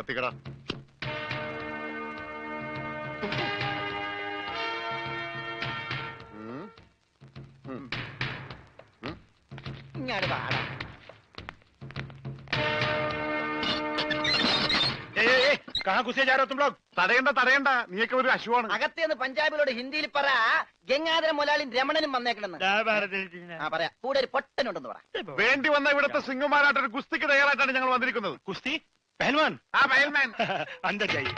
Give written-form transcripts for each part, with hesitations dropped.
നിർത്തിക്കടാ. ഇങ്ങോട്ട് പാടാം. തടയണ്ട, നീയൊക്കെ ഒരു അശുവാണ്. അകത്തേന്ന് പഞ്ചാബിലോട് ഹിന്ദിയിൽ പറ, ഗംഗാധര മുതലാളിയും രമണനും വന്നേക്കണെന്ന്. പറയാ, കൂടെ ഒരു പൊട്ടനുണ്ടെന്ന് പറ. വേണ്ടി വന്ന ഇവിടുത്തെ സിംഗുമാരായിട്ടൊരു കുസ്തിക്ക് തയ്യാറായിട്ടാണ് ഞങ്ങൾ വന്നിരിക്കുന്നത്. കുസ്തി പഹൽവാൻ? ആ പഹൽവാൻ. അന്തർ ജായി.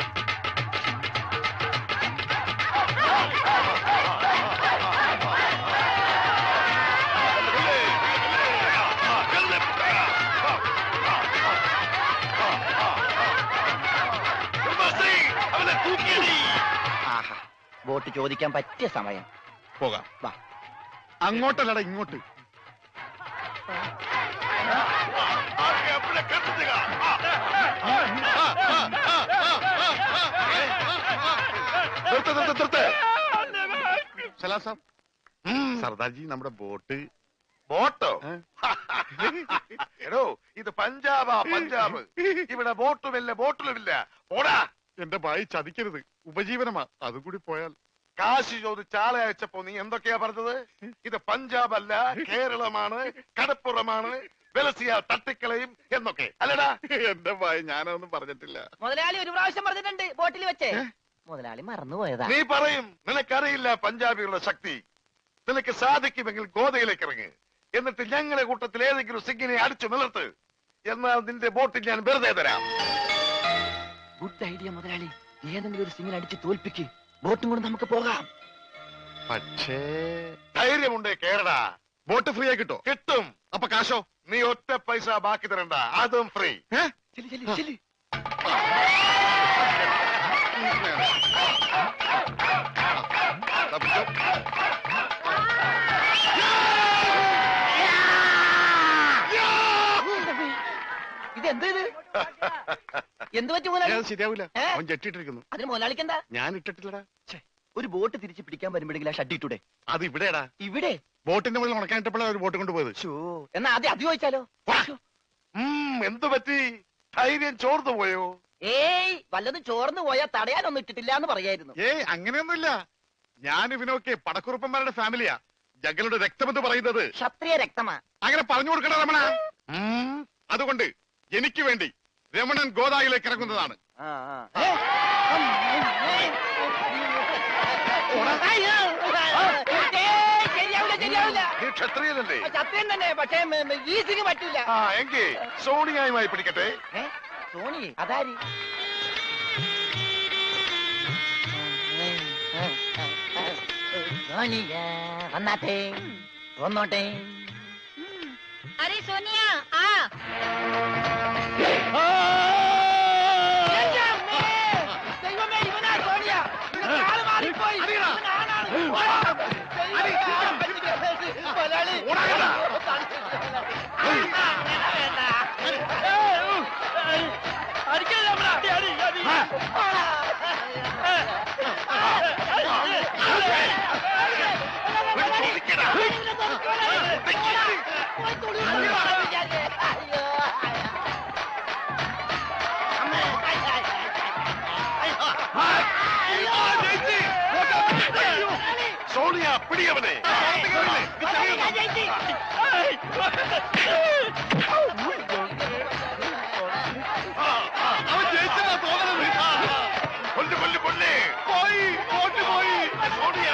വോട്ട് ചോദിക്കാൻ പറ്റിയ സമയം. പോകാം. വാ. അങ്ങോട്ടല്ലടാ, ഇങ്ങോട്ട്. സർദാർജി, നമ്മുടെ ബോട്ട്. ബോട്ടോ? എടോ, ഇത് പഞ്ചാബാ, പഞ്ചാബ്. ഇവിടെ ബോട്ടുമില്ല, ബോട്ടിലുമില്ല. പോടാ. എന്റെ ഭായി ചതിക്കരുത്, ഉപജീവനമാ. അതുകൂടി പോയാൽ. കാശി ചോദിച്ച് ആളെ അയച്ചപ്പോ നീ എന്തൊക്കെയാ പറഞ്ഞത്? ഇത് പഞ്ചാബ് അല്ല, കേരളമാണ്, കടപ്പുറമാണ്, വെലസിയ തട്ടിക്കളയും എന്നൊക്കെ അല്ലടാ. എന്റെ ഭായി, ഞാനൊന്നും പറഞ്ഞിട്ടില്ല. മുതലാളി ഒരു പ്രാവശ്യം പറഞ്ഞിട്ടുണ്ട് ബോട്ടിൽ വെച്ചേ. മുതലാളി മറന്നുപോയതാ. നീ പറയും നിനക്കറിയില്ല പഞ്ചാബികളുടെ ശക്തി. നിനക്ക് സാധിക്കുമെങ്കിൽ ഗോതയിലേക്ക് ഇറങ്ങ്. എന്നിട്ട് ഞങ്ങളുടെ കൂട്ടത്തിൽ ഏതെങ്കിലും സിംഗിനെ അടിച്ചു നിലർത്ത്. എന്നാൽ നിന്റെ ബോട്ടിൽ ഞാൻ വെറുതെ തരാം. ഗുഡ് ഐഡിയ മുതലാളി. ഏതെങ്കിലും ഒരു സിംഗിനെ അടിച്ച് തോൽപ്പിക്ക്. ബോട്ടും കൊണ്ട് നമുക്ക് പോകാം. പക്ഷേ ധൈര്യമുണ്ടേ കേരള. ബോട്ട് ഫ്രീ ആയി കിട്ടോ? കിട്ടും. അപ്പൊ കാശോ? നീ ഒറ്റ പൈസ ബാക്കി തരണ്ട, അതും ഫ്രീ. ഇതെന്ത് എന്ത് പറ്റും മുതലാളി? ശരിയാവില്ല, അവൻ ജെട്ടിട്ടിരിക്കുന്നു. അതിന് മുതലാളിക്ക് എന്താ? ഞാൻ ഇട്ടിട്ടില്ലടാ. ഒരു ബോട്ട് തിരിച്ച് പിടിക്കാൻ വരുമ്പോഴെങ്കിലും ആ ഷഡ് ഇട്ടൂടെ? അത് ഇവിടെടാ. ഇവിടെ ബോട്ടിന്റെ മുകളിൽ ഉണക്കാനിട്ടപ്പോഴാണ് ഒരു ബോട്ട് കൊണ്ടുപോയത്. എന്നാ ആദ്യം അത് ചോദിച്ചാലോ? എന്തു പറ്റി? ധൈര്യം ചോർന്നു പോയോ? ഏയ്, വല്ലതും ചോർന്നു പോയാൽ തടയാനൊന്നും ഇട്ടിട്ടില്ല എന്ന് പറയായിരുന്നു. ഏയ്, അങ്ങനെയൊന്നുമില്ല. ഞാൻ ഇവനൊക്കെ പടക്കുറുപ്പന്മാരുടെ ഫാമിലിയാ. ജഗലുടെ രക്തമെന്ന് പറയുന്നത് ക്ഷത്രിയ രക്തമാ. അങ്ങനെ പറഞ്ഞു കൊടുക്കണ രമണ. അതുകൊണ്ട് എനിക്ക് വേണ്ടി രമണൻ ഗോദായിലേക്ക് ഇറങ്ങുന്നതാണ്. ക്ഷത്രിയനല്ലേ? ക്ഷത്രിയൻ തന്നെ, പക്ഷേ ഈസിന് പറ്റില്ല. എങ്കിൽ സോണിയായുമായി പിടിക്കട്ടെ. സോണി അതാരി? സോണിയ വന്നാട്ടെ, വന്നോട്ടെ. अरे सोनिया आ। സോണിയ പിടിയവനെ. സോണിയ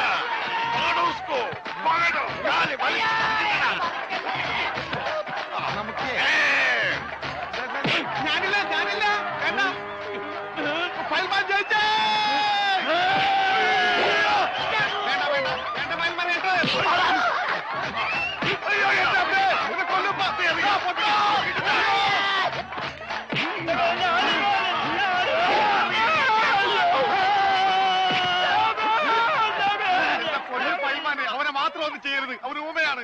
അവനെ മാത്രം ഒന്നും ചെയ്യരുത്, അവന് ഊമയാണ്.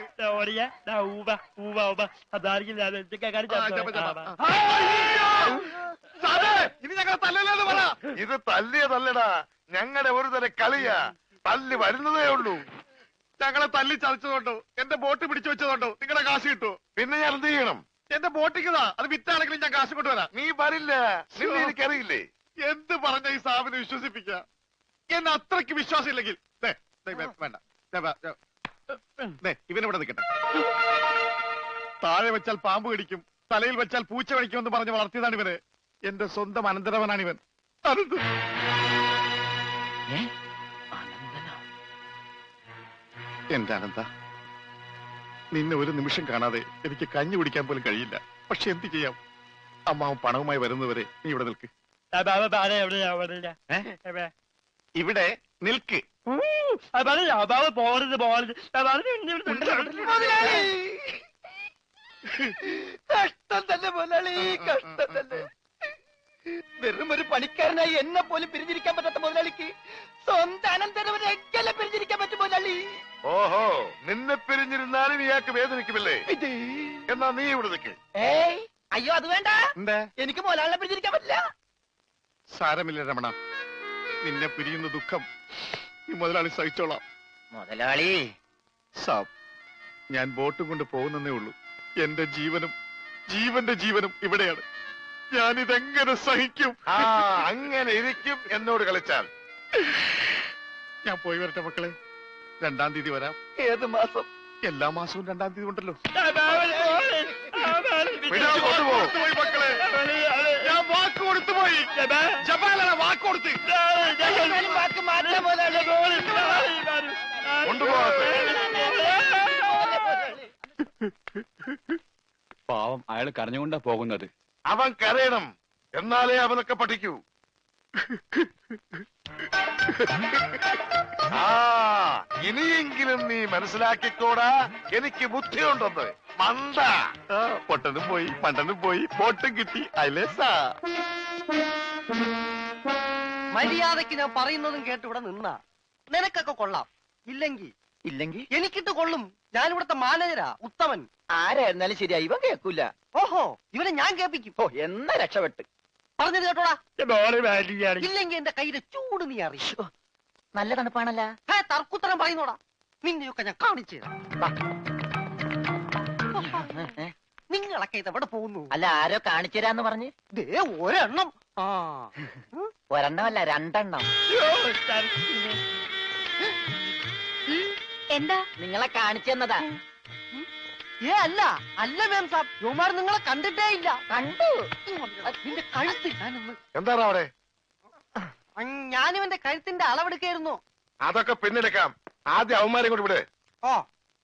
ഇനി ഞങ്ങളെ തല്ലല്ലെന്ന് പറ. ഇത് തല്ലിയതല്ലടാ, ഞങ്ങളുടെ ഒരു തരം കളിയാ. തല്ലി വരുന്നതേ ഉള്ളൂ. ഞങ്ങളെ തല്ലി ചതച്ചതുകൊണ്ടോ എന്റെ ബോട്ട് പിടിച്ചു വെച്ചതുകൊണ്ടോ നിങ്ങളുടെ കാശ് കിട്ടുമോ? പിന്നെ ഞാൻ എന്ത് ചെയ്യണം? എന്റെ ബോട്ടിക്കതാ, അത് വിറ്റാണെങ്കിലും ഞാൻ കാശ് കൊണ്ടുവരാം. നീ വരില്ല, നിന്നെ എനിക്കറിയില്ലേ. എന്ത് പറഞ്ഞ ഈ സാബിനെ വിശ്വസിപ്പിക്ക? എന്നെ അത്രയ്ക്ക് വിശ്വാസം ഇല്ലെങ്കിൽ വേണ്ട, ഇവനിവിടെ നിൽക്കട്ടെ. താഴെ വെച്ചാൽ പാമ്പ് കടിക്കും, തലയിൽ വെച്ചാൽ പൂച്ച കടിക്കുമെന്ന് പറഞ്ഞ് വളർത്തിയതാണ് ഇവന്. എന്റെ സ്വന്തം അനന്തരവനാണ് ഇവൻ. എന്റെ അനന്ത, നിന്നെ ഒരു നിമിഷം കാണാതെ എനിക്ക് കഞ്ഞി കുടിക്കാൻ പോലും കഴിയില്ല. പക്ഷെ എന്ത് ചെയ്യാം, അമ്മാവൻ പണവുമായി വരുന്നവരെ നീ ഇവിടെ നിൽക്ക്. ഇവിടെ നിൽക്ക്. കഷ്ടം തന്നെ മുതലാളി, കഷ്ടം തന്നെ. വെറും ഒരു പണിക്കാരനായി എന്നെ പോലും പിരിഞ്ഞിരിക്കാൻ പറ്റാത്ത മുതലാളിക്ക് സ്വന്തം അനന്തരവനെ എങ്ങനെ പിരിഞ്ഞിരിക്കാൻ പറ്റും മുതലാളി? ഓഹോ, നിന്നെ പിരിഞ്ഞിരുന്നാലും ഇയാൾക്ക് വേദനിക്കുമല്ലേ? എന്നാ നീ ഇവിടെ നിൽക്ക്. ഏയ് അയ്യോ, അത് വേണ്ട. എന്താ? എനിക്ക് മുതലാളിനെ പിരിഞ്ഞിരിക്കാൻ പറ്റില്ല. സാരമില്ല രമണ, നിന്നെ പിരിയുന്ന ദുഃഖം ഈ മുതലാളി സഹിച്ചോളാം. മുതലാളി സാബ്, ഞാൻ ബോട്ടും കൊണ്ട് പോകുന്നേ ഉള്ളൂ. എന്റെ ജീവനും ജീവന്റെ ജീവനും ഇവിടെയാണ്. ഞാനിതെങ്ങനെ സഹിക്കും? ആ, അങ്ങനെ ഇരിക്കും എന്നോട് കളിച്ചാൽ. ഞാൻ പോയി വരട്ടെ മക്കളെ. 2-ാം തീയതി വരാം. ഏത് മാസം? എല്ലാ മാസവും 2-ാം തീയതി ഉണ്ടല്ലോ. പിടിച്ചു കൊണ്ടുപോകും. പോയി മക്കളെ, ഞാൻ വാക്ക് കൊടുത്തു പോയി. ജപാലാണ് വാക്ക് കൊടുത്ത്. വാക്ക് മാറ്റാം മുതലാളി. കൊണ്ടുപോകട്ടെ. പാവം, അയാൾ കരഞ്ഞുകൊണ്ടാ പോകുന്നത്. അവൻ കരയണം, എന്നാലേ അവനൊക്കെ പഠിക്കൂ. ആ, ഇനിയെങ്കിലും നീ മനസ്സിലാക്കിക്കോടാ, എനിക്ക് ബുദ്ധിയുണ്ടെന്ന്. മണ്ട. പൊട്ടനും പോയി, പണ്ടനും പോയി, ബോട്ടും കിട്ടി. അയലേസാ മര്യാദക്ക് ഞാൻ പറയുന്നതും കേട്ട് ഇവിടെ നിന്നാ നിനക്കൊക്കെ കൊള്ളാം. ഇല്ലെങ്കിൽ എനിക്കിട്ട് കൊള്ളും. ഞാനിവിടുത്തെ മാനേജരാ, ഉത്തമൻ. ആരായിരുന്നാലും ശരിയാ, ഇവൻ കേൾക്കൂല. ഓഹോ, ഇവനെ ഞാൻ കേൾപ്പിക്കും. ഓ, എന്നാ രക്ഷപ്പെട്ട്. പറഞ്ഞത് കേട്ടോടാ. ഇല്ലെങ്കിൽ എന്റെ കയ്യിലെ ചൂട് നീ അറിയോ? നല്ല തണുപ്പാണല്ല. തർക്കുത്തരം പറയുന്നോടാ. നിന്നെയൊക്കെ ഞാൻ കാണിച്ചു തരാം. നിങ്ങളൊക്കെ ഇതെവിടെ പോകുന്നു? അല്ല, ആരോ കാണിച്ചു തരാന്ന് പറഞ്ഞ്. ദേ ഒരെണ്ണം. ആ, ഒരെണ്ണമല്ല, 2 എന്താ? നിങ്ങളെ കാണിച്ചു തന്നതാ. അല്ല മേം സാബ്, യുവമാർ നിങ്ങളെ കണ്ടിട്ടേ ഇല്ല. കണ്ടു. നിന്റെ കഴുത്ത് ഞാനൊന്ന്. എന്താണ് അവിടെ? ഞാനിവന്റെ കഴുത്തിന്റെ അളവെടുക്കായിരുന്നു. അതൊക്കെ പിന്നെടുക്കാം. ആദ്യം അവന്മാരെ കൊണ്ട് വിട്. ഓ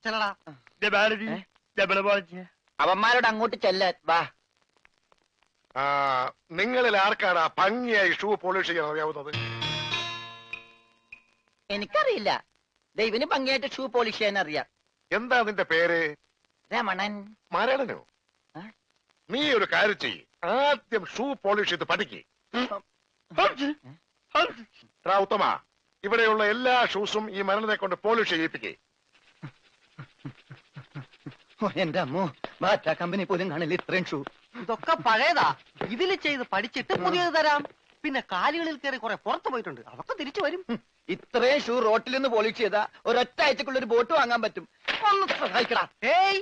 ചെല്ലടാ. അവന്മാരോട് അങ്ങോട്ട് ചെല്ലാൻ വാ. ആ, നിങ്ങളിൽ ആർക്കാണ് ഭംഗിയായി ഷൂ പോളിഷ് ചെയ്യാൻ അറിയാവുന്നത്? എനിക്കറിയില്ല. ദൈവന് ഭംഗിയായിട്ട് ഷൂ പോളിഷ് ചെയ്യാൻ അറിയാം. എന്താ നിന്റെ പേര്? രമണൻ. മരണനോ? നീ ഒരു കാര്യം ചെയ്യ്, ആദ്യം ഷൂ പോളിഷ് ചെയ്ത് പഠിക്ക്. ഉത്തമ, ഇവിടെയുള്ള എല്ലാ ഷൂസും ഈ മരണനെ കൊണ്ട് പോളിഷ് ചെയ്യിപ്പിക്കേ. എന്റെ അമ്മോ, ബാറ്റ കമ്പനി പോലും കാണില്ല ഇത്രയും ഷൂ. ഇതൊക്കെ പഴയതാ. ഇതിൽ ചെയ്ത് പഠിച്ചിട്ട് പുതിയത് തരാം. പിന്നെ കാലുകളിൽ കയറി കുറെ പുറത്തു പോയിട്ടുണ്ട്, അതൊക്കെ തിരിച്ചു വരും. ഇത്രയും ഷൂ റോട്ടിൽ നിന്ന് പോളിഷ് ചെയ്താ ഒരൊറ്റ ആഴ്ചക്കുള്ള ഒരു ബോട്ട് വാങ്ങാൻ പറ്റും. ഒന്ന് സഹായിക്കടാ. ഏയ്,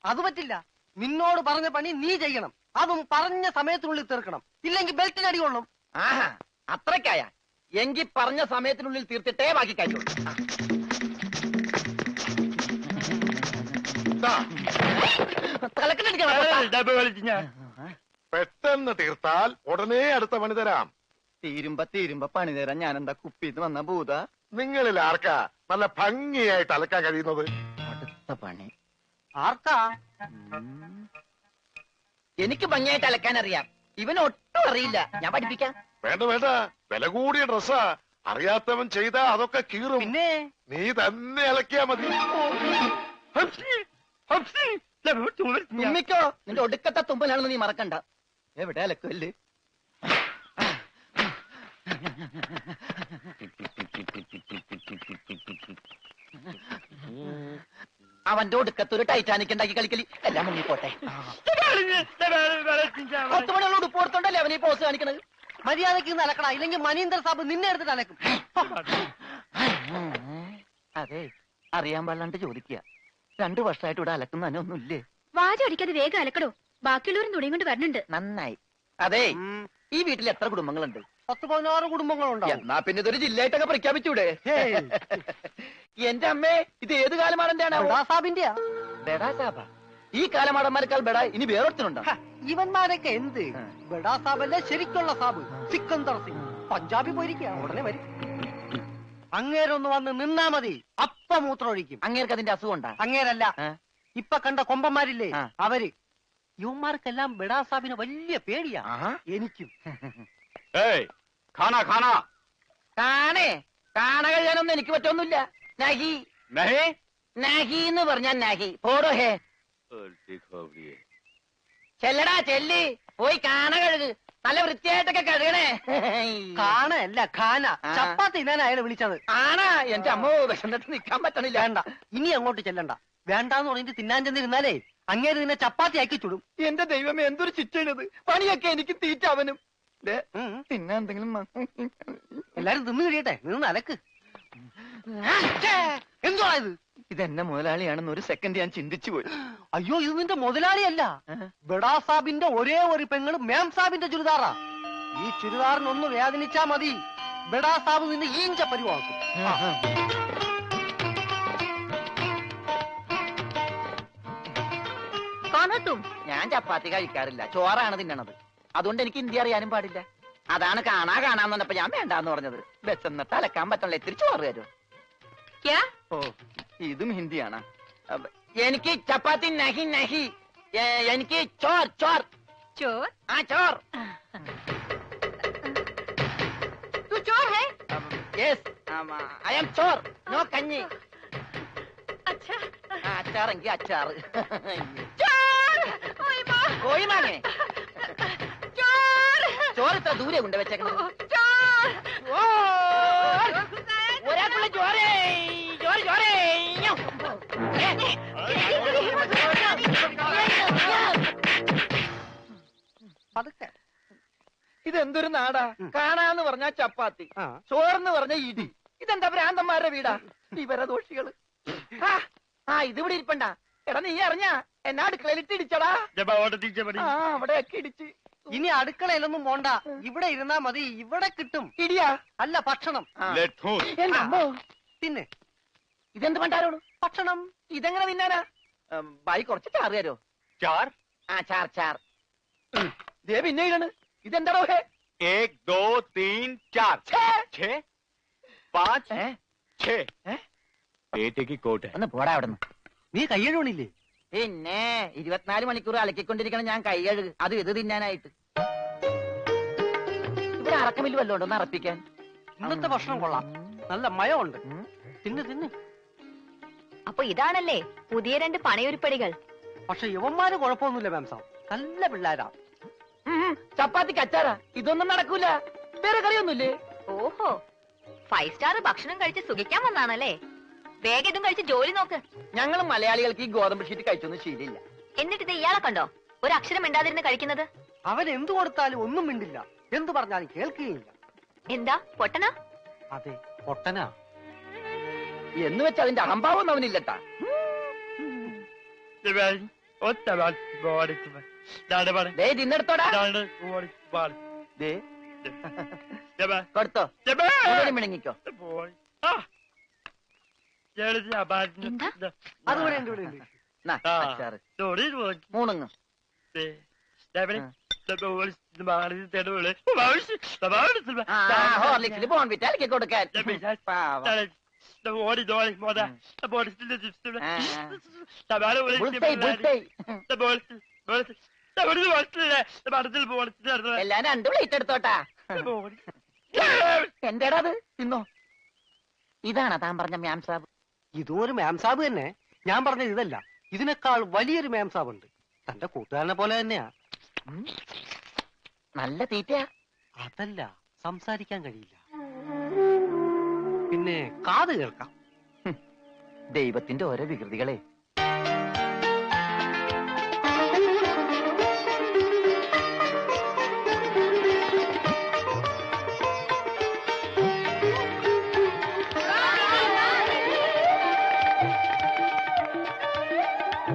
അത് പറ്റില്ല. നിന്നോട് പറഞ്ഞ പണി നീ ചെയ്യണം. അതും പറഞ്ഞ സമയത്തിനുള്ളിൽ തീർക്കണം. ഇല്ലെങ്കിൽ ബെൽറ്റിന് അടി കൊള്ളും. ആഹാ, അത്രക്കായ എങ്കിൽ പറഞ്ഞ സമയത്തിനുള്ളിൽ തീർത്തിട്ടേ ബാക്കി കഴിയുള്ളൂ. പെട്ടെന്ന് തീർത്താൽ ഉടനെ അടുത്ത പണി തരാം. തീരുമ്പ പണി തരാൻ ഞാൻ എന്താ കുപ്പിന്ന് വന്ന ഭൂത? നിങ്ങളിൽ ആർക്കാ നല്ല ഭംഗിയായിട്ട് അലക്കാൻ കഴിയുന്നത്? അടുത്ത പണി ആർക്കാ? എനിക്ക് ഭംഗിയായിട്ട് അലക്കാൻ അറിയാം. ഇവന് ഒട്ടും അറിയില്ല. ഞാൻ പഠിപ്പിക്കാം. വേണ്ട വേണ്ട, വില കൂടിയ ഡ്രസ്സാ. അറിയാത്തവൻ ചെയ്താ അതൊക്കെ കീറും. പിന്നെ നീ തന്നെ അലക്കിയാ മതി. തുമ്മിക്കോ, നിന്റെ ഒടുക്കത്തെ തുമ്പലാണെന്ന് നീ മറക്കണ്ട. എവിടെ അലക്കല്ലേ? അവന്റെ ഒടുക്കത്തൊരു ടൈറ്റാനിക് ഉണ്ടാക്കി കളിക്കലി. എല്ലാം മുന്നിൽ പോട്ടെ. 10 മണിയുള്ള ഉടുപ്പ് കൊടുത്തോണ്ടല്ലേ അവനീ പോസ് കാണിക്കണത്. മര്യാദക്ക് ഇന്ന് അലക്കടാ, ഇല്ലെങ്കിൽ മനീന്ദർ സാബ് നിന്നെ എടുത്തിട്ട് അലക്കും. അതെ, അറിയാൻ പാടില്ലാണ്ട് ചോദിക്കുക. 2 വർഷമായിട്ട് ഇവിടെ അലക്കുന്ന ഒന്നുമില്ലേ? വാചടിക്കാതെ വേഗം അലക്കടോ. ബാക്കിയുള്ളവരും തുണിയും കൊണ്ട് വരുന്നുണ്ട്. നന്നായി. അതെ, ഈ വീട്ടിൽ എത്ര കുടുംബങ്ങളുണ്ട്? 10-16 കുടുംബങ്ങളുണ്ടാവും. എന്നാ പിന്നെ ഇതൊരു ജില്ലയായിട്ടൊക്കെ പ്രഖ്യാപിച്ചൂടെ? എന്റെ അമ്മേ, ഇത് ഏത് കാലമാടന്റെയാണ്? ബഡാസാബിന്റെയാ. ബെഡാ സാബ. ഈ കാലമാടന്മാരെക്കാൾ ബെഡാ ഇനി വേറൊരുത്തനുണ്ടോ? ഇവന്മാരൊക്കെ എന്ത്? ബഡാസാബല്ലേ ശരിക്കുള്ള സാബ്, സിക്കന്ദർ സിംഗ്. പഞ്ചാബി പോയിരിക്കുക, ഉടനെ വരും. അങ്ങേരൊന്ന് വന്ന് നിന്നാ മതി, അപ്പ മൂത്രമൊഴിക്കും. അങ്ങേർക്ക് അതിന്റെ അസുഖം ഉണ്ടാ? അങ്ങേരല്ല, ഇപ്പൊ കണ്ട കൊമ്പന്മാരില്ലേ അവര്. യുവന്മാർക്കെല്ലാം ബഡാസാബിന് വലിയ പേടിയാ. എനിക്കും. ഏയ് ഖാന ഖാന കാണ കഴിയാനൊന്നും എനിക്ക് പറ്റൊന്നുമില്ല. നഹി നഹി നഹി എന്ന് പറഞ്ഞാൽ നഹി. പോടോ ഹേ. ചെല്ലടാ ചെല്ലി, പോയി കാണ കഴുക്. നല്ല വൃത്തിയായിട്ടൊക്കെ കഴുകണേ. കാണല്ല ഖാന. ചപ്പാത്തി ഞാൻ അയാളെ വിളിച്ചത്. ആണാ? എന്റെ അമ്മ വിശന്നിട്ട് നിക്കാൻ പറ്റണില്ല. വേണ്ട, ഇനി അങ്ങോട്ട് ചെല്ലണ്ട. വേണ്ടാന്ന് പറഞ്ഞിട്ട് തിന്നാൻ ചെന്നിരുന്നാലേ അങ്ങേര് നിന്നെ ചപ്പാത്തി ആക്കി ചുടും. എന്റെ ദൈവമേ, എന്തൊരു ചിറ്റണത്. പണിയൊക്കെ എനിക്ക് തീറ്റ അവനും. പിന്നെ എന്തെങ്കിലും എല്ലാരും തിന്നു കഴിയട്ടെ, നിന്ന് അലക്ക്. എന്തുവാ ഇത്? ഇതെന്നെ മുതലാളിയാണെന്ന് ഒരു സെക്കൻഡ് ഞാൻ ചിന്തിച്ചു പോയി. അയ്യോ, ഇത് നിന്റെ മുതലാളിയല്ല, ബഡാ സാബിന്റെ ഒരേ ഒരു പെങ്ങള് മേം സാബിന്റെ ചുരിദാറാ. ഈ ചുരിദാറിനൊന്ന് വേദനിച്ചാ മതി, ബഡാ സാബ് നിന്നെ ഈഞ്ച പരിവാക്കും. ഞാൻ ചപ്പാത്തി കഴിക്കാറില്ല, ചോറാണ് തിന്നണത്. അതുകൊണ്ട് എനിക്ക് ഹിന്ദി അറിയാനും പാടില്ല. അതാണ് കാണാന്ന് പറഞ്ഞപ്പോ ഞാൻ വേണ്ടാന്ന് പറഞ്ഞത്. ബസ്സെന്നിട്ട് അലക്കാൻ പറ്റണല്ലോ, ഇത്തിരി ചോറ് തരുമോ? ഓ, ഇതും ഹിന്ദിയാണ്. എനിക്ക് ചപ്പാത്തി നഹി നഹി, എനിക്ക് ചോർ ചോർ ചോർ. ആ ചോർ. तू चोर है? Yes, I am Chor. No കഞ്ഞി. अच्छा. അച്ചാറെങ്കിൽ അച്ചാറ്. चोर. ओए माँ. കോഴിമാങ്ങേ. चोर. ചോറ് ഇത്ര ദൂരെ കൊണ്ട് വെച്ചേക്കണം. चोर. ഒരാൾക്കുള്ള ചോരേ, ചോറ് ചോരേ. പതുക്കെ. ഇതെന്തൊരു നാടാ? കാണാന്ന് പറഞ്ഞാ ചപ്പാത്തി, ചോറെന്ന് പറഞ്ഞ ഇടി. ഇതെന്താ ഭ്രാന്തന്മാരുടെ വീടാ? വിവരദോഷികള്. ഇതിവിടെ ഇരിപ്പണ്ട. എടാ, നീ അറിഞ്ഞാ എന്നാ അടുക്കളയിലിട്ട് ഇടിച്ചടാ? അവിടെയൊക്കെ ഇടിച്ച്. ഇനി അടുക്കളയിലൊന്നും പോണ്ട, ഇവിടെ ഇരുന്നാ മതി. ഇവിടെ കിട്ടും. ഇടിയാ? അല്ല, ഭക്ഷണം. എന്റെ അമ്മോ. പിന്നെ ഇതെന്ത് പണ്ടാരോട്? ഭക്ഷണം. ഇതെങ്ങനെ തിന്നാനാ? ബായി കുറച്ച് ചാറ് തരോ? चार ചാർ ചാർ. ദേ പിന്നെ ഇടണ്. ഇതെന്താടോ? 1 2 3 4 6 5 6 बेटे की कोट है। ഒന്ന് പോടാ അവിടെ നിന്ന്. നീ കയ്യഴുണില്ലേ? പിന്നെ 24 മണിക്കൂർ അലക്കിക്കൊണ്ടിരിക്കണം ഞാൻ കൈ കഴുകു. അത് ഇത് തിന്നാനായിട്ട്. ഇവിടെ അറക്കമില്ല വല്ലോണ്ടോ ഒന്ന് അറപ്പിക്കാൻ? ഇന്നത്തെ ഭക്ഷണം കൊള്ളാം, നല്ല മയമുണ്ട്. തിന്ന് തിന്ന്. അപ്പൊ ഇതാണല്ലേ പുതിയ 2 പണയൊരുപ്പടികൾ. പക്ഷെ യുവന്മാര് കുഴപ്പമൊന്നുമില്ല മാം സാബ്, നല്ല പിള്ളേരാ. ചപ്പാത്തിക്ക് അച്ചാറാ? ഇതൊന്നും നടക്കൂല. വേറെ കറിയൊന്നുമില്ലേ? ഓഹോ, 5 സ്റ്റാർ ഭക്ഷണം കഴിച്ച് സുഖിക്കാൻ വന്നാണല്ലേ? വേഗം ഇതും കഴിച്ച് ജോലി നോക്ക്. ഞങ്ങൾ മലയാളികൾക്ക് ഈ ഗോതമ്പ് ഷീറ്റ് കഴിച്ചൊന്നും ശീലില്ല. എന്നിട്ട് ഇത് ഇയാളെ കണ്ടോ ഒരു അക്ഷരം മിണ്ടാതിരുന്ന് കഴിക്കുന്നത്? അവൻ എന്തു കൊടുത്താലും ഒന്നും മിണ്ടില്ല, എന്തു പറഞ്ഞാലും കേൾക്കുകയില്ല. എന്താ പൊട്ടനാ? അതെ, പൊട്ടനാ. എന്ന് വെച്ച് അതിന്റെ അഹംഭാവം അവനില്ലട്ടാ. തിന്നെടുത്തോടാ. കൊടുത്തോ, മിണങ്ങിക്കോ. അതുകൂടെ ഉണ്ട്, ഇവിടെ ഉണ്ട്. അച്ചാറ് മൂണങ്ങ്. ഹോർലിക്സിൽ ബോൺവിറ്റ അലക്കി കൊടുക്കാൻ. എല്ലാം 2 പ്ലേറ്റ് എടുത്തോട്ടാ. എന്റേടാ അത്? തിന്നോ. ഇതാണോ താൻ പറഞ്ഞ മാം സാബ്? ഇതും ഒരു മാം സാബ് തന്നെ. ഞാൻ പറഞ്ഞത് ഇതല്ല, ഇതിനേക്കാൾ വലിയൊരു മാം സാബ് ഉണ്ട്. തന്റെ കൂട്ടുകാരനെ പോലെ തന്നെയാ. നല്ല തീറ്റയാ. അതല്ല, സംസാരിക്കാൻ കഴിയില്ല, പിന്നെ കാത് കേൾക്കാം. ദൈവത്തിന്റെ ഓരോ വികൃതികളെ.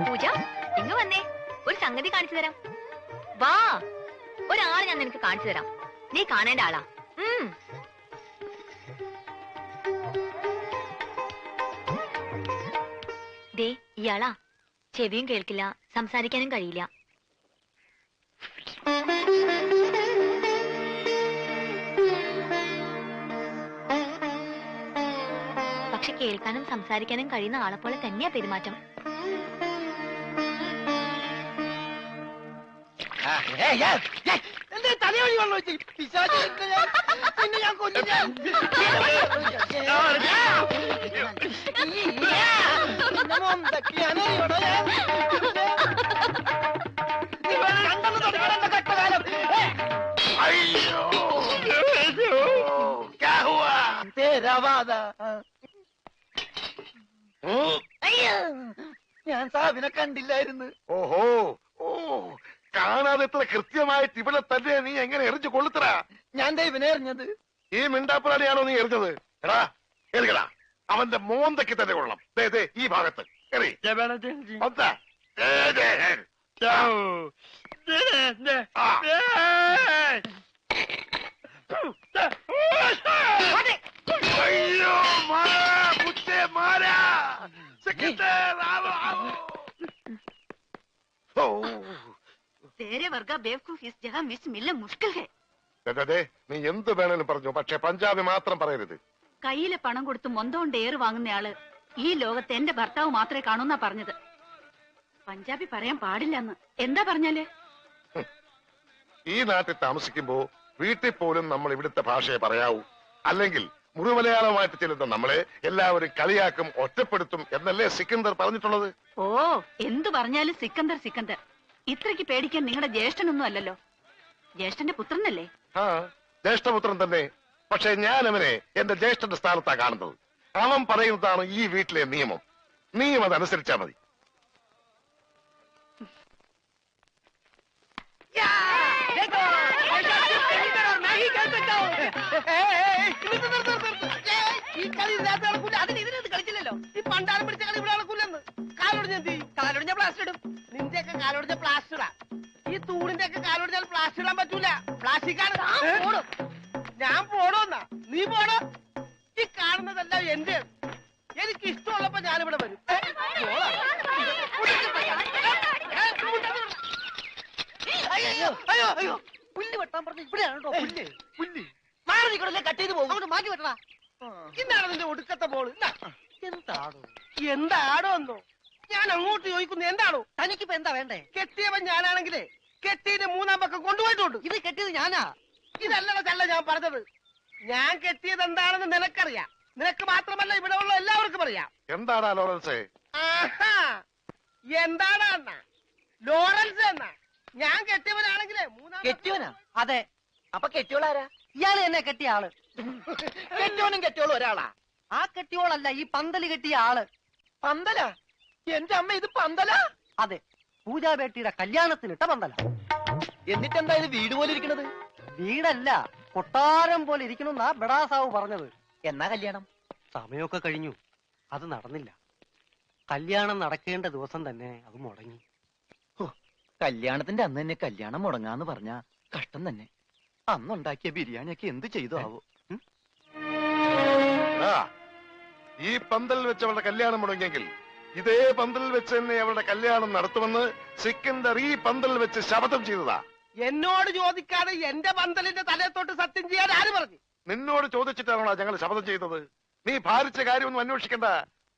പൂജ, ഇങ്ങ് വന്നേ, ഒരു സംഗതി കാണിച്ചു തരാം. വാ, ഒരാളെ ഞാൻ നിനക്ക് കാണിച്ചു തരാം. നീ കാണേണ്ട ആളാ. ദേ ഇയാളാ. ചെവിയും കേൾക്കില്ല, സംസാരിക്കാനും കഴിയില്ല. പക്ഷെ കേൾക്കാനും സംസാരിക്കാനും കഴിയുന്ന ആളെ പോലെ തന്നെയാ പെരുമാറ്റം. തലയോടി വന്നു വെച്ച് പിന്നെ ഞാൻ കൊല്ലും. ഞാൻ സാബിനെ കണ്ടില്ലായിരുന്നു. ഓഹോ, ഓ, കാണാതെ എത്ര കൃത്യമായിട്ട് ഇവിടെ തന്നെ നീ എങ്ങനെ എറിഞ്ഞു കൊള്ളുത്തറാ? ഞാൻ ദൈവനെ എറിഞ്ഞത്. ഈ മിണ്ടാപ്പുറാണിയാണോ നീ എറിഞ്ഞത്? എടാ എറിയടാ, അവന്റെ മോന്തയ്ക്ക് തന്നെ കൊള്ളണം. ദേ ദേ ഈ ഭാഗത്ത് എറി. ഒന്ന്. ദേ, ദേ. ആ. അയ്യോ മാറാ, കുത്തേ മാറാ. സെക്രട്ടറി ആവോ, ആവോ. ഓ, तेरे वर्गा बेवकूफ इस जगह मिस मिलना मुश्किल है. ദേ, നീ എന്ത് വേണേലും പറഞ്ഞു, പക്ഷെ പഞ്ചാബി മാത്രം പറയരുത്. കയ്യിലെ പണം കൊടുത്ത് മൊന്തോണ്ട് ഏറ് വാങ്ങുന്നയാള് ഈ ലോകത്ത് എന്റെ ഭർത്താവ് മാത്രമേ കാണൂന്നാ പറഞ്ഞത്. പഞ്ചാബി പറയാൻ പാടില്ലെന്ന്. എന്താ പറഞ്ഞാല്? ഈ നാട്ടിൽ താമസിക്കുമ്പോ വീട്ടിൽ പോലും നമ്മൾ ഇവിടുത്തെ ഭാഷയെ പറയാവൂ. അല്ലെങ്കിൽ മുഴുമലയാളമായിട്ട് ചെല്ലുന്ന നമ്മളെ എല്ലാവരും കളിയാക്കും, ഒറ്റപ്പെടുത്തും എന്നല്ലേ സിക്കന്ദർ പറഞ്ഞിട്ടുള്ളത്? ഓ, എന്തു പറഞ്ഞാലും സിക്കന്ദർ സിക്കന്ദർ. ഇത്രയ്ക്ക് പേടിക്കാൻ നിങ്ങളുടെ ജ്യേഷ്ഠനൊന്നും അല്ലല്ലോ. ജ്യേഷ്ഠന്റെ പുത്രനല്ലേ? ആ, ജ്യേഷ്ഠപുത്രൻ തന്നെ. പക്ഷെ ഞാൻ അവനെ എന്റെ ജ്യേഷ്ഠന്റെ സ്ഥാനത്താ കാണുന്നത്. അവൻ പറയുന്നതാണ് ഈ വീട്ടിലെ നിയമം. നീയും അതനുസരിച്ചാ മതി. ഈ കളി അതിനെതിരെ കളിച്ചില്ലല്ലോ. ഈ പണ്ടാരം പിടിച്ച കളി ഇവിടെ നടക്കൂലെന്ന്. കാലൊടിഞ്ഞ എന്ത് ചെയ്യും? കാലൊടിഞ്ഞ പ്ലാസ്റ്റർ ഇടും. നിന്റെയൊക്കെ കാലൊടിഞ്ഞ പ്ലാസ്റ്ററാ. ഈ തൂണിന്റെ ഒക്കെ കാലൊടിഞ്ഞാൽ പ്ലാസ്റ്റർ ഇടാൻ പറ്റൂല. പ്ലാസ്റ്റിക്കാണ്. ഞാൻ പോണോന്നാ? നീ പോണോ? ഈ കാണുന്നതെല്ലാം എന്റെ. എനിക്ക് ഇഷ്ടമുള്ളപ്പോ ഞാനിവിടെ വരും. അയ്യോ അയ്യോ അയ്യോ, പുല്ല് വെട്ടാൻ പറഞ്ഞ ഇവിടെയാണ് കേട്ടോ. പുല്ല് പുല്ല് മാറി നിൽക്കണല്ലേ, കട്ട് ചെയ്ത് പോകും. അങ്ങോട്ട് മാറ്റി വെട്ടടാ. ഇന്നാണ് നിന്റെ ഒടുക്കത്തെ ബോള്. എന്താണോ എന്താണോ എന്നോ ഞാൻ അങ്ങോട്ട് ചോദിക്കുന്നു. എന്താണോ തനിക്കിപ്പോ എന്താ വേണ്ടേ? കെട്ടിയവൻ ഞാനാണെങ്കിലേ കെട്ടിയത് മൂന്നാം പക്കം കൊണ്ടുപോയിട്ടുണ്ട്. ഇത് കെട്ടിയത് ഞാനാ. ഇതല്ലട ചല്ല ഞാൻ പറഞ്ഞത്. ഞാൻ കെട്ടിയത് എന്താണെന്ന് നിനക്കറിയാം. നിനക്ക് മാത്രമല്ല ഇവിടെ ഉള്ള എല്ലാവർക്കും അറിയാം. എന്താടാ ലോറൻസേ? ആഹാ, എന്താടാ എന്നാ ലോറൻസ് എന്നാ? ഞാൻ കെട്ടിയവനാണെങ്കിലേ മൂന്നാം കെട്ടിയോനാ? അതെ. അപ്പൊ കെട്ടിയോളാരാ? ഇയാള് എന്നെ കെട്ടിയ ആള്. കെട്ടിയോനും കെട്ടിയോളും ഒരാളാ? ആ കെട്ടിയോളല്ല, ഈ പന്തല് കെട്ടിയ ആള്. പന്തല? എന്റെ അമ്മ, ഇത് പന്തല? അതെ, പൂജാബേട്ടിയുടെ കല്യാണത്തിനിട്ട പന്തല. എന്നിട്ടെന്താ ഇത് വീട് പോലെ ഇരിക്കണത്? വീടല്ല, കൊട്ടാരം പോലെ ഇരിക്കണമെന്നാ ബഡാസാവ് പറഞ്ഞത്. എന്നാ കല്യാണം? സമയമൊക്കെ കഴിഞ്ഞു, അത് നടന്നില്ല. കല്യാണം നടക്കേണ്ട ദിവസം തന്നെ അത് മുടങ്ങി. കല്യാണത്തിന്റെ അന്ന് തന്നെ കല്യാണം മുടങ്ങാന്ന് പറഞ്ഞ കഷ്ടം തന്നെ. അന്നുണ്ടാക്കിയ ബിരിയാണിയൊക്കെ എന്ത് ചെയ്തു ആവോ? ഈ പന്തലിൽ വെച്ച് അവളുടെ കല്യാണം മുടങ്ങിയെങ്കിൽ ഇതേ പന്തലിൽ വെച്ച് തന്നെ അവളുടെ കല്യാണം നടത്തുമെന്ന് സിക്കന്ദർ ഈ പന്തലിൽ വെച്ച് ശപഥം ചെയ്തതാ. എന്നോട് ചോദിക്കാതെ എന്റെ പന്തലിന്റെ തലയത്തോട്ട് സത്യം ചെയ്യാൻ ആര് പറഞ്ഞു? നിന്നോട് ചോദിച്ചിട്ടാണോ ഞങ്ങൾ ശപഥം ചെയ്തത്? നീ ഭാരിച്ച കാര്യമൊന്നും അന്വേഷിക്കണ്ട.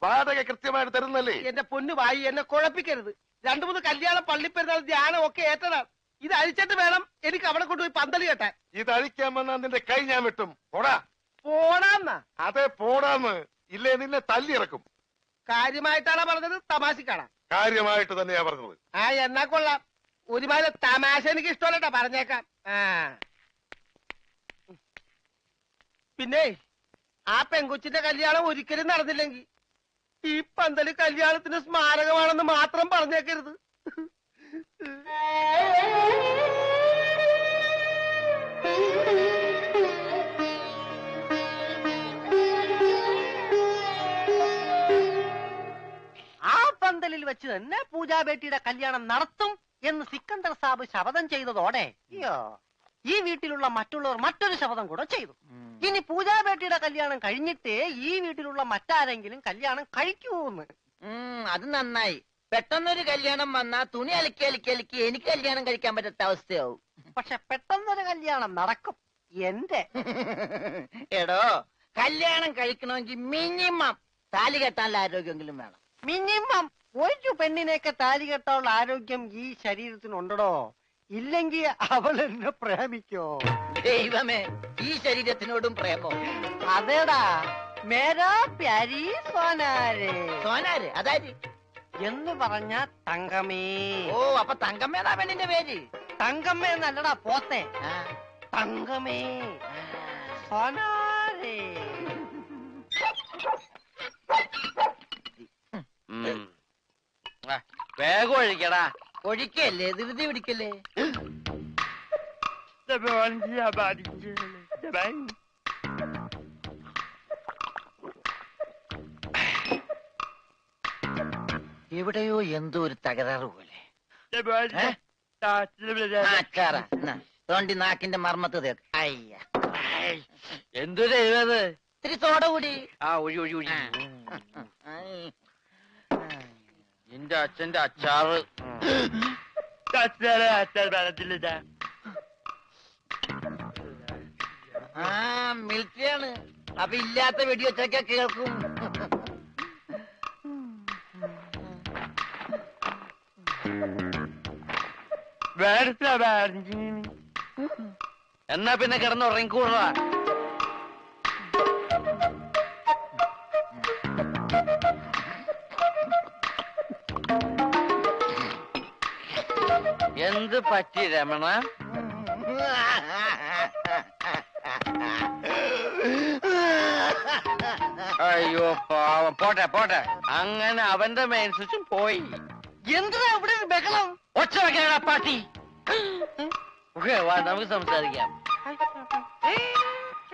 വാടക കൃത്യമായിട്ട് തരുന്നല്ലേ? എന്റെ പൊന്നു വായി, എന്നെ കുഴപ്പിക്കരുത്. 2-3 കല്യാണം, പള്ളിപ്പെരുന്നാൾ, ധ്യാനം ഒക്കെ ഏറ്റതാണ്. ഇത് അഴിച്ചിട്ട് വേണം എനിക്ക് അവിടെ കൊണ്ടുപോയി പന്തല് കെട്ടാൻ. ഇത് അഴിക്കാൻ വന്നാ നിന്റെ കൈ ഞാൻ വെട്ടും. പോടാ. പോടാന്നാ? അതെ, പോടാന്ന്. ഇല്ലേ നിന്നെ തല്ലിയിറക്കും. കാര്യമായിട്ടാണോ പറഞ്ഞത്, തമാശക്കാണാ? കാര്യമായിട്ട് തന്നെയാ പറഞ്ഞത്. ആ, എന്നാ കൊള്ളാം. ഒരുമാതിരി തമാശ എനിക്ക് ഇഷ്ടമല്ലട്ടാ, പറഞ്ഞേക്കാം. പിന്നെ ആ പെങ്കൊച്ചിന്റെ കല്യാണം ഒരിക്കലും നടന്നില്ലെങ്കിൽ ഈ പന്തല് കല്യാണത്തിന് സ്മാരകമാണെന്ന് മാത്രം പറഞ്ഞേക്കരുത്. ആ പന്തലിൽ വെച്ച് തന്നെ പൂജാബേട്ടിയുടെ കല്യാണം നടത്തും എന്ന് സിക്കന്ദർ സാബ് ശപഥം ചെയ്തതോടെ അയ്യോ ഈ വീട്ടിലുള്ള മറ്റുള്ളവർ മറ്റൊരു ശപഥം കൂടെ ചെയ്തു. ഇനി പൂജാബേട്ടിയുടെ കല്യാണം കഴിഞ്ഞിട്ടേ ഈ വീട്ടിലുള്ള മറ്റാരെങ്കിലും കല്യാണം കഴിക്കൂന്ന്. അത് നന്നായി. പെട്ടെന്നൊരു കല്യാണം വന്നാ തുണി അലക്കി അലക്കി അലക്കി എനിക്ക് കല്യാണം കഴിക്കാൻ പറ്റാത്ത അവസ്ഥയാവും. പക്ഷെ പെട്ടെന്നൊരു കല്യാണം നടക്കും എന്റെ. എടോ, കല്യാണം കഴിക്കണമെങ്കിൽ മിനിമം താലി കെട്ടാനുള്ള ആരോഗ്യമെങ്കിലും വേണം. മിനിമം ഒരു പെണ്ണിനെയൊക്കെ താലി കെട്ടാനുള്ള ആരോഗ്യം ഈ ശരീരത്തിനുണ്ടോ? ഇല്ലെങ്കിൽ അവൾ എന്നെ പ്രേമിക്കോ? ദൈവമേ, ഈ ശരീരത്തിനോടും പ്രേമോ? അതേടാ, മേരാ പ്യാരി സോനാരെ. സോനാര് അതായത് എന്ന് പറഞ്ഞ തങ്കമേ. ഓ, അപ്പൊ തങ്കമ്മേതാ പെണ്ണിന്റെ പേര്? തങ്കമ്മ എന്നല്ലടാ പോത്തെ, തങ്കമേ സോനാരെ. വേഗം ഒഴിക്കടാ. ഒഴിക്കല്ലേ, ധൃതി പിടിക്കല്ലേ. എവിടെയോ എന്തോ ഒരു തകരാറ് പോലെ. തോണ്ടി നാക്കിന്റെ മർമ്മത്ത് തേക്ക്. അയ്യ, എന്തൊരു എഴുത്. ഇത്തിരി സോഡ കൂടി. ആ ഒഴി ഒഴി ഒഴി. നിന്റെ അച്ഛന്റെ അച്ചാറ്. ആ, മിലിറ്ററിയാണ്. അപ്പൊ ഇല്ലാത്ത വെടിവെച്ചൊക്കെ കേൾക്കും. എന്നാ പിന്നെ കിടന്ന് ഉറങ്ങിക്കൂടാ. എന്ത് പറ്റി രമണ? അയ്യോ പാവം. പോട്ടെ പോട്ടെ. അങ്ങനെ അവന്റെ മെയിൻ സ്വിച്ചും പോയി. എന്തിനാ ഇവിടെ ഒരു ബഹളം? ഒച്ച വെക്കണ പാട്ടി. വാ, നമുക്ക് സംസാരിക്കാം.